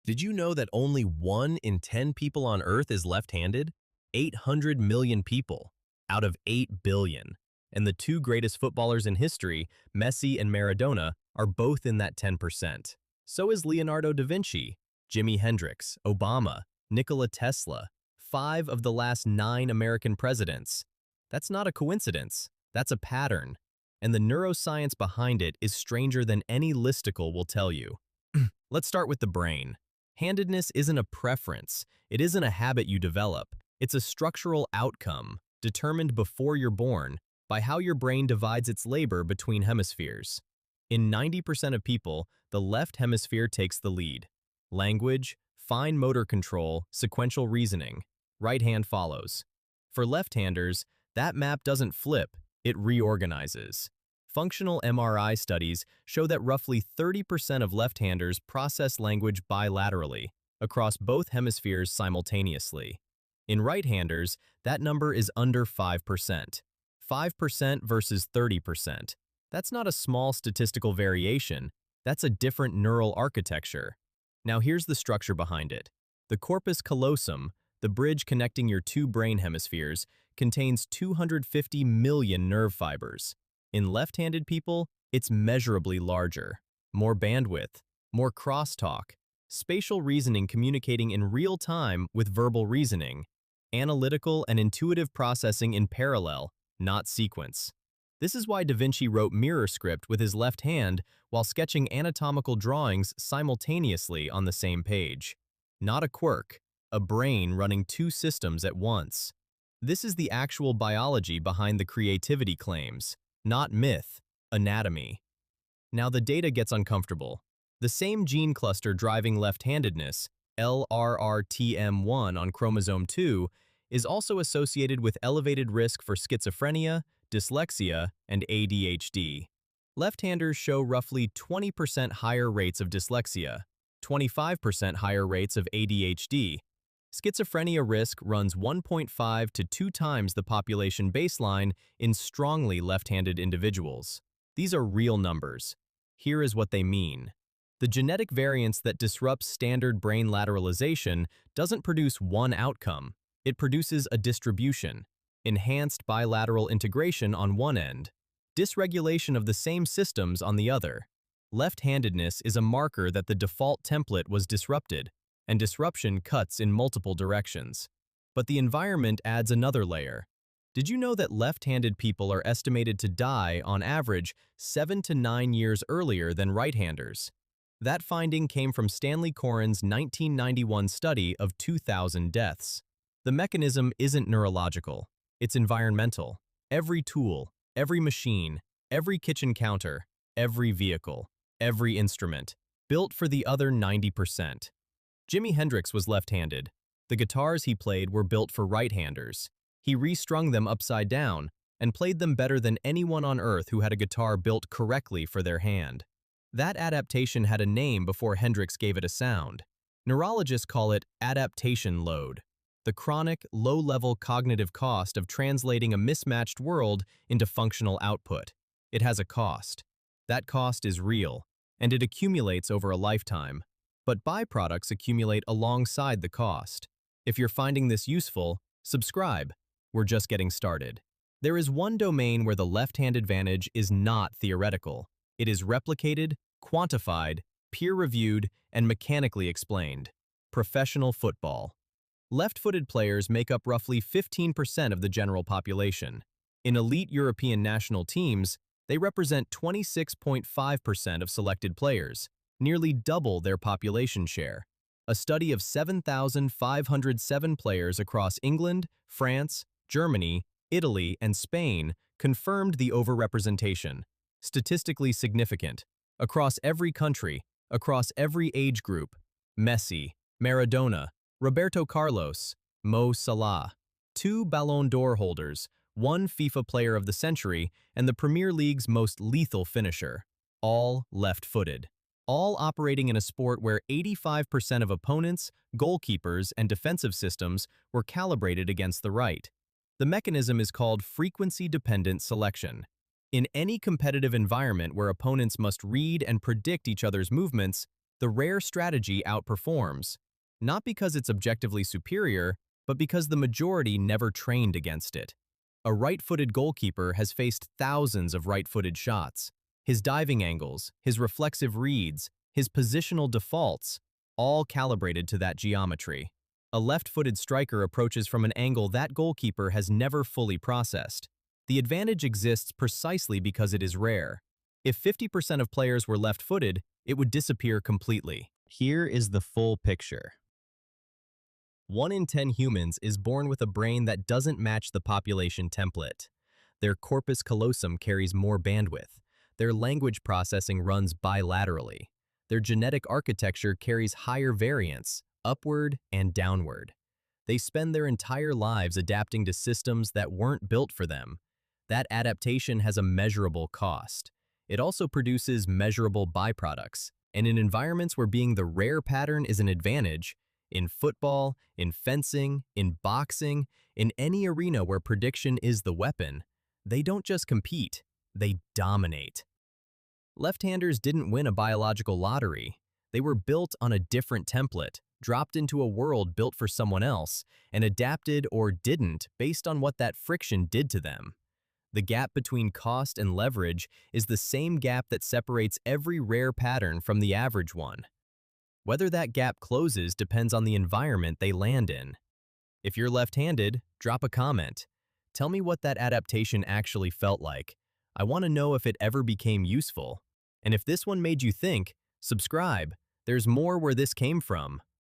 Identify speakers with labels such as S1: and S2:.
S1: Did you know that only 1 in 10 people on Earth is left-handed? 800 million people out of 8 billion. And the two greatest footballers in history, Messi and Maradona, are both in that 10%. So is Leonardo da Vinci, Jimi Hendrix, Obama, Nikola Tesla, 5 of the last 9 American presidents. That's not a coincidence. That's a pattern. And the neuroscience behind it is stranger than any listicle will tell you. Let's start with the brain. Handedness isn't a preference. It isn't a habit you develop. It's a structural outcome, determined before you're born, by how your brain divides its labor between hemispheres. In 90% of people, the left hemisphere takes the lead. Language, fine motor control, sequential reasoning. Right hand follows. For left-handers, that map doesn't flip, it reorganizes. Functional MRI studies show that roughly 30% of left-handers process language bilaterally, across both hemispheres simultaneously. In right-handers, that number is under 5%. 5% versus 30%. That's not a small statistical variation, that's a different neural architecture. Now here's the structure behind it. The corpus callosum, the bridge connecting your two brain hemispheres, contains 250 million nerve fibers. In left-handed people, it's measurably larger. More bandwidth, more crosstalk, spatial reasoning communicating in real time with verbal reasoning, analytical and intuitive processing in parallel, not sequence. This is why Da Vinci wrote mirror script with his left hand while sketching anatomical drawings simultaneously on the same page. Not a quirk, a brain running two systems at once. This is the actual biology behind the creativity claims. Not myth, anatomy. Now the data gets uncomfortable. The same gene cluster driving left-handedness, LRRTM1 on chromosome 2, is also associated with elevated risk for schizophrenia, dyslexia, and ADHD. Left-handers show roughly 20% higher rates of dyslexia, 25% higher rates of ADHD. Schizophrenia risk runs 1.5 to 2 times the population baseline in strongly left-handed individuals. These are real numbers. Here is what they mean. The genetic variance that disrupts standard brain lateralization doesn't produce one outcome. It produces a distribution, enhanced bilateral integration on one end, dysregulation of the same systems on the other. Left-handedness is a marker that the default template was disrupted, and disruption cuts in multiple directions. But the environment adds another layer. Did you know that left-handed people are estimated to die, on average, 7 to 9 years earlier than right-handers? That finding came from Stanley Coren's 1991 study of 2,000 deaths. The mechanism isn't neurological, it's environmental. Every tool, every machine, every kitchen counter, every vehicle, every instrument, built for the other 90%. Jimi Hendrix was left-handed. The guitars he played were built for right-handers. He restrung them upside down and played them better than anyone on Earth who had a guitar built correctly for their hand. That adaptation had a name before Hendrix gave it a sound. Neurologists call it adaptation load, the chronic, low-level cognitive cost of translating a mismatched world into functional output. It has a cost. That cost is real, and it accumulates over a lifetime. But byproducts accumulate alongside the cost. If you're finding this useful, subscribe. We're just getting started. There is one domain where the left-hand advantage is not theoretical. It is replicated, quantified, peer-reviewed, and mechanically explained. Professional football. Left-footed players make up roughly 15% of the general population. In elite European national teams, they represent 26.5% of selected players, nearly double their population share. A study of 7,507 players across England, France, Germany, Italy, and Spain confirmed the overrepresentation. Statistically significant. Across every country, across every age group. Messi, Maradona, Roberto Carlos, Mo Salah. 2 Ballon d'Or holders, 1 FIFA Player of the Century, and the Premier League's most lethal finisher. All left-footed. All operating in a sport where 85% of opponents, goalkeepers, and defensive systems were calibrated against the right. The mechanism is called frequency-dependent selection. In any competitive environment where opponents must read and predict each other's movements, The rare strategy outperforms, not because it's objectively superior, but because the majority never trained against it. A right-footed goalkeeper has faced thousands of right-footed shots. His diving angles, his reflexive reads, his positional defaults, all calibrated to that geometry. A left-footed striker approaches from an angle that goalkeeper has never fully processed. The advantage exists precisely because it is rare. If 50% of players were left-footed, it would disappear completely. Here is the full picture. 1 in 10 humans is born with a brain that doesn't match the population template. Their corpus callosum carries more bandwidth. Their language processing runs bilaterally. Their genetic architecture carries higher variance, upward and downward. They spend their entire lives adapting to systems that weren't built for them. That adaptation has a measurable cost. It also produces measurable byproducts, and in environments where being the rare pattern is an advantage, in football, in fencing, in boxing, in any arena where prediction is the weapon, they don't just compete, they dominate. Left-handers didn't win a biological lottery. They were built on a different template, dropped into a world built for someone else, and adapted or didn't based on what that friction did to them. The gap between cost and leverage is the same gap that separates every rare pattern from the average one. Whether that gap closes depends on the environment they land in. If you're left-handed, drop a comment. Tell me what that adaptation actually felt like. I want to know if it ever became useful. And if this one made you think, subscribe. There's more where this came from.